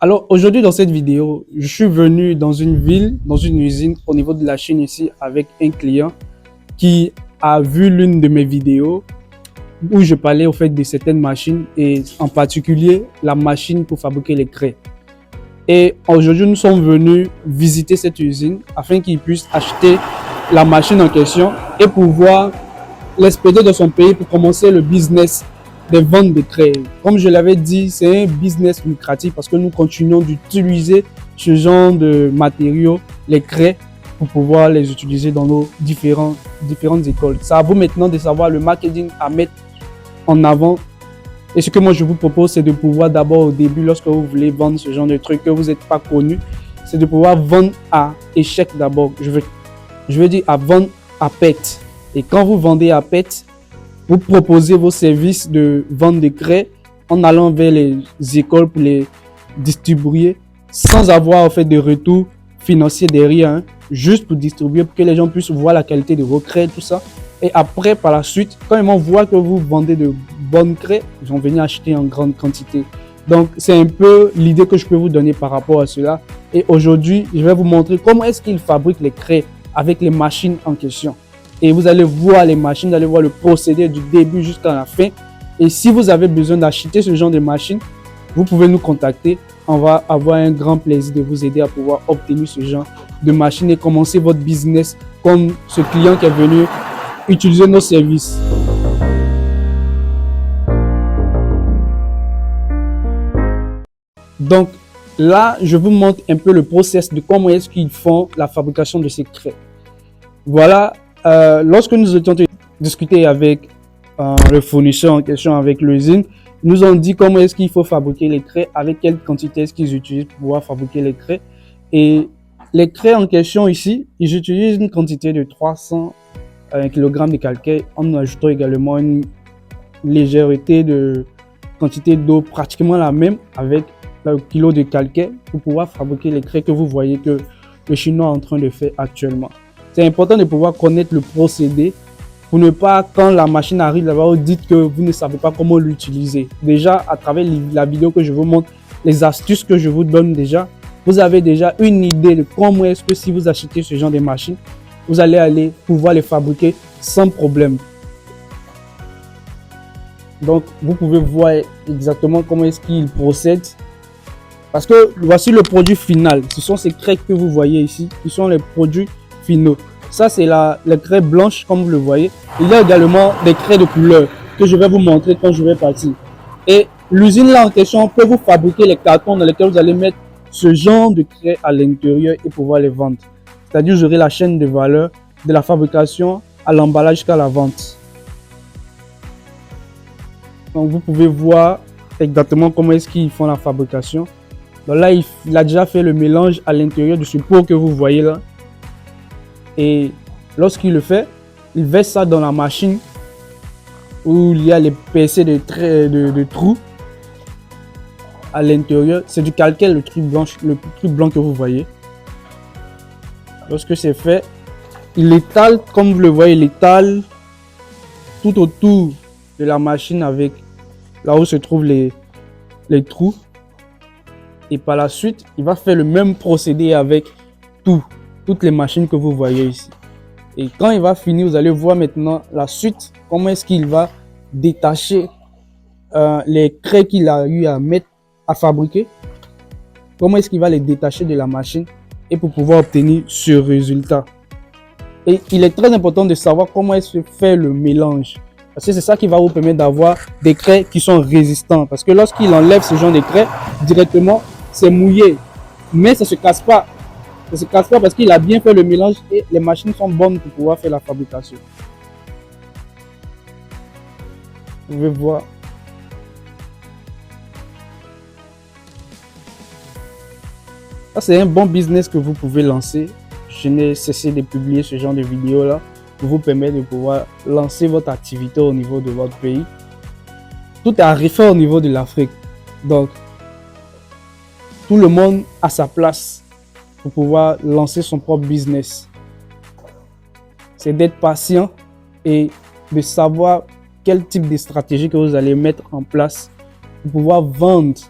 Alors aujourd'hui dans cette vidéo, je suis venu dans une ville, dans une usine au niveau de la Chine ici avec un client qui a vu l'une de mes vidéos où je parlais au fait de certaines machines et en particulier la machine pour fabriquer les craies. Et aujourd'hui nous sommes venus visiter cette usine afin qu'il puisse acheter la machine en question et pouvoir l'expédier dans son pays pour commencer le business des ventes de craies. Comme je l'avais dit, c'est un business lucratif parce que nous continuons d'utiliser ce genre de matériaux, les craies, pour pouvoir les utiliser dans nos différentes écoles. C'est à vous maintenant de savoir le marketing à mettre en avant. Et ce que moi je vous propose, c'est de pouvoir d'abord au début, lorsque vous voulez vendre ce genre de trucs, que vous n'êtes pas connu, c'est de pouvoir vendre à échec d'abord. Je veux dire à vendre à perte. Et quand vous vendez à perte, vous proposez vos services de vente de craies en allant vers les écoles pour les distribuer sans avoir en fait de retour financier derrière, hein, juste pour distribuer pour que les gens puissent voir la qualité de vos craies, tout ça. Et après, par la suite, quand ils vont voir que vous vendez de bonnes craies, ils vont venir acheter en grande quantité. Donc, c'est un peu l'idée que je peux vous donner par rapport à cela. Et aujourd'hui, je vais vous montrer comment est-ce qu'ils fabriquent les craies avec les machines en question. Et vous allez voir les machines, vous allez voir le procédé du début jusqu'à la fin. Et si vous avez besoin d'acheter ce genre de machine, vous pouvez nous contacter. On va avoir un grand plaisir de vous aider à pouvoir obtenir ce genre de machine et commencer votre business comme ce client qui est venu utiliser nos services. Donc là, je vous montre un peu le process de comment est-ce qu'ils font la fabrication de ces craies. Voilà. Lorsque nous étions discuté avec le fournisseur en question, avec l'usine, ils nous ont dit comment est-ce qu'il faut fabriquer les craies, avec quelle quantité est-ce qu'ils utilisent pour pouvoir fabriquer les craies. Et les craies en question ici, ils utilisent une quantité de 300 kg de calcaire en ajoutant également une légèreté de quantité d'eau pratiquement la même avec le kilo de calcaire pour pouvoir fabriquer les craies que vous voyez que le Chinois est en train de faire actuellement. C'est important de pouvoir connaître le procédé pour ne pas, quand la machine arrive là-bas, vous dites que vous ne savez pas comment l'utiliser. Déjà, à travers la vidéo que je vous montre, les astuces que je vous donne déjà, vous avez déjà une idée de comment est-ce que si vous achetez ce genre de machine, vous allez pouvoir les fabriquer sans problème. Donc, vous pouvez voir exactement comment est-ce qu'il procède. Parce que voici le produit final. Ce sont ces craies que vous voyez ici, qui sont les produits finaux. Ça, c'est les craies blanches, comme vous le voyez. Il y a également des craies de couleur que je vais vous montrer quand je vais partir. Et l'usine là en question peut vous fabriquer les cartons dans lesquels vous allez mettre ce genre de craies à l'intérieur et pouvoir les vendre. C'est-à-dire, vous aurez la chaîne de valeur de la fabrication à l'emballage jusqu'à la vente. Donc, vous pouvez voir exactement comment est-ce qu'ils font la fabrication. Donc là, il a déjà fait le mélange à l'intérieur de ce pot que vous voyez là. Et lorsqu'il le fait, il verse ça dans la machine où il y a les percées de trous à l'intérieur. C'est du calcaire, le truc blanc que vous voyez. Lorsque c'est fait, il étale, comme vous le voyez, il étale tout autour de la machine avec là où se trouvent les trous. Et par la suite, il va faire le même procédé avec toutes les machines que vous voyez ici. Et quand il va finir, vous allez voir maintenant la suite, comment est-ce qu'il va détacher les craies qu'il a eu à fabriquer. Comment est-ce qu'il va les détacher de la machine et pour pouvoir obtenir ce résultat. Et il est très important de savoir comment est-ce que fait le mélange. Parce que c'est ça qui va vous permettre d'avoir des craies qui sont résistants. Parce que lorsqu'il enlève ce genre de craies, directement, c'est mouillé. Mais ça ne se casse pas. Ça ne se casse pas parce qu'il a bien fait le mélange et les machines sont bonnes pour pouvoir faire la fabrication. Vous pouvez voir. Ça, c'est un bon business que vous pouvez lancer. Je n'ai cessé de publier ce genre de vidéos là pour vous permettre de pouvoir lancer votre activité au niveau de votre pays. Tout est à refaire au niveau de l'Afrique. Donc, tout le monde a sa place pour pouvoir lancer son propre business. C'est d'être patient et de savoir quel type de stratégie que vous allez mettre en place pour pouvoir vendre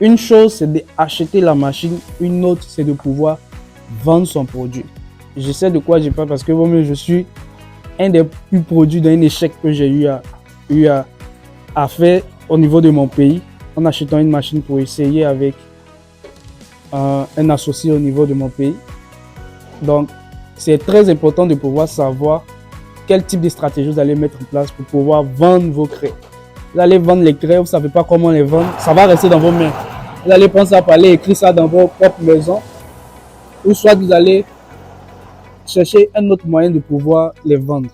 Une chose, c'est d'acheter la machine. Une autre, c'est de pouvoir vendre son produit. Je sais de quoi je parle parce que moi-même, je suis un des plus produits d'un échec que j'ai eu à faire au niveau de mon pays en achetant une machine pour essayer avec un associé au niveau de mon pays. Donc, c'est très important de pouvoir savoir quel type de stratégie vous allez mettre en place pour pouvoir vendre vos craies. Vous allez vendre les craies, vous ne savez pas comment les vendre, ça va rester dans vos mains. Vous allez prendre ça, aller écrire ça dans vos propres maisons, ou soit vous allez chercher un autre moyen de pouvoir les vendre.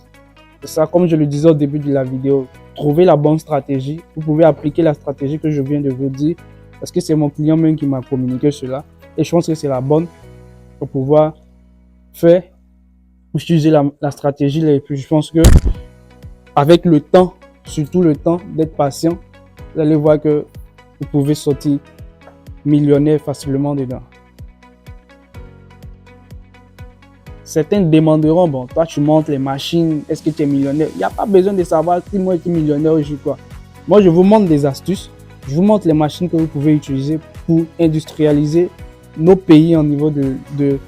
C'est ça, comme je le disais au début de la vidéo, trouver la bonne stratégie. Vous pouvez appliquer la stratégie que je viens de vous dire, parce que c'est mon client même qui m'a communiqué cela, et je pense que c'est la bonne pour pouvoir faire, utiliser la stratégie. Et puis je pense que avec le temps, surtout le temps d'être patient, vous allez voir que vous pouvez sortir millionnaire facilement dedans. Certains demanderont, bon, toi tu montes les machines, est-ce que tu es millionnaire? Il n'y a pas besoin de savoir si moi je suis millionnaire ou je suis quoi. Moi je vous montre des astuces, je vous montre les machines que vous pouvez utiliser pour industrialiser nos pays au niveau de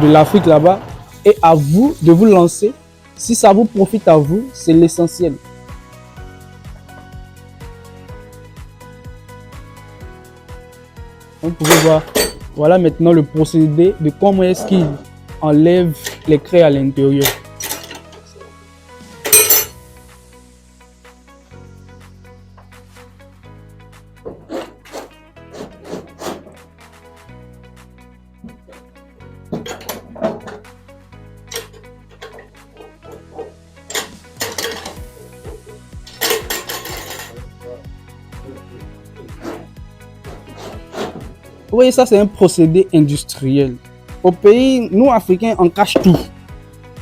l'Afrique là-bas. Et à vous de vous lancer. Si ça vous profite à vous, c'est l'essentiel. Vous pouvez voir, voilà maintenant le procédé de comment est-ce qu'il enlève les craies à l'intérieur. Vous voyez, ça c'est un procédé industriel. Au pays, nous Africains, on cache tout.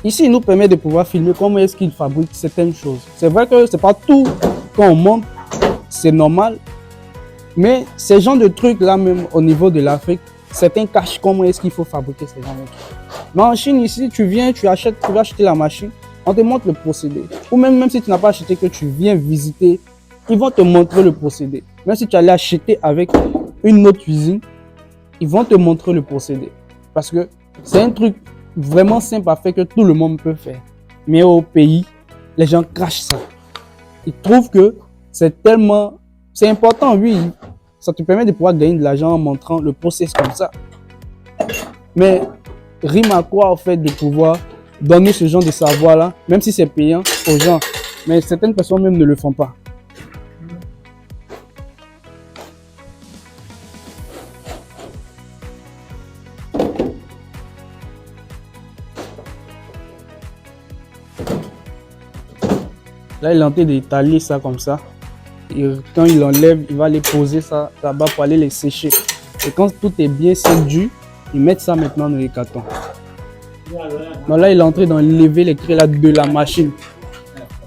Ici, il nous permet de pouvoir filmer comment est-ce qu'ils fabriquent certaines choses. C'est vrai que c'est pas tout quand on monte, c'est normal. Mais ces genres de trucs là, même au niveau de l'Afrique, certains cachent comment est-ce qu'il faut fabriquer ces genres de trucs. Mais en Chine, ici, tu viens, tu vas acheter la machine, on te montre le procédé. Ou même si tu n'as pas acheté, que tu viens visiter, ils vont te montrer le procédé. Même si tu allais acheter avec une autre usine, ils vont te montrer le procédé. Parce que c'est un truc vraiment simple à faire que tout le monde peut faire. Mais au pays, les gens cachent ça. Ils trouvent que c'est important, oui. Ça te permet de pouvoir gagner de l'argent en montrant le process comme ça. Mais rime à quoi, en fait, de pouvoir donner ce genre de savoir-là, même si c'est payant aux gens. Mais certaines personnes même ne le font pas. Là, il est en train d'étaler ça comme ça. Et quand il enlève, il va les poser ça là-bas pour aller les sécher. Et quand tout est bien sédu, ils mettent ça maintenant dans les cartons. Donc là, il est en train d'enlever les craies là de la machine.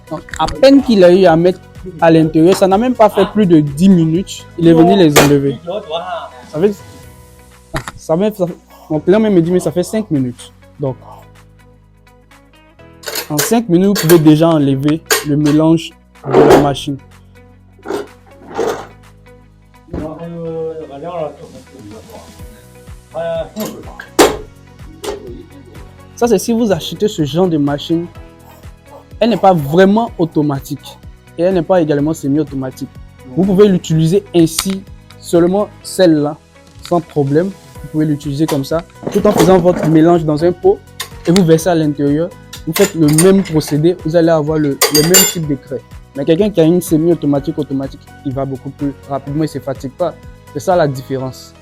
Donc, à peine qu'il a eu à mettre à l'intérieur, ça n'a même pas fait plus de 10 minutes. Il est venu les enlever. Mon client même me dit, mais ça fait 5 minutes. Donc, en 5 minutes, vous pouvez déjà enlever le mélange de la machine. Ça, c'est si vous achetez ce genre de machine, elle n'est pas vraiment automatique et elle n'est pas également semi-automatique. Vous pouvez l'utiliser ainsi, seulement celle-là, sans problème. Vous pouvez l'utiliser comme ça, tout en faisant votre mélange dans un pot et vous versez à l'intérieur. Vous faites le même procédé, vous allez avoir le même type de craies. Mais quelqu'un qui a une semi-automatique, il va beaucoup plus rapidement, il ne se fatigue pas. C'est ça la différence.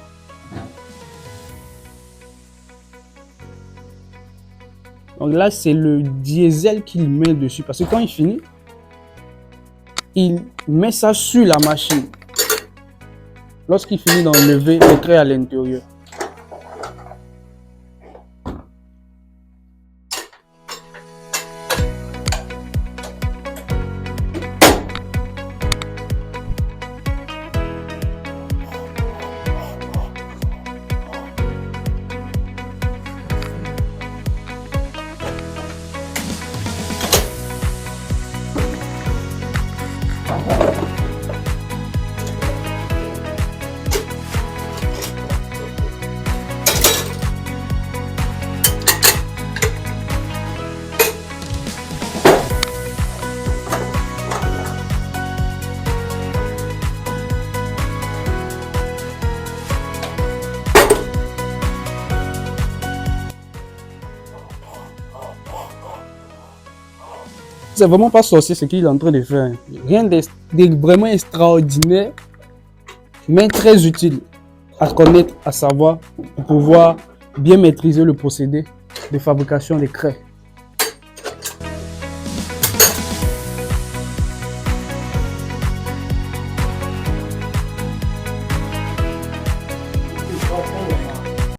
Donc là, c'est le diesel qu'il met dessus. Parce que quand il finit, il met ça sur la machine. Lorsqu'il finit d'enlever les craies à l'intérieur. C'est vraiment pas sorcier ce qu'il est en train de faire. Rien de vraiment extraordinaire, mais très utile à connaître, à savoir, pour pouvoir bien maîtriser le procédé de fabrication des craies.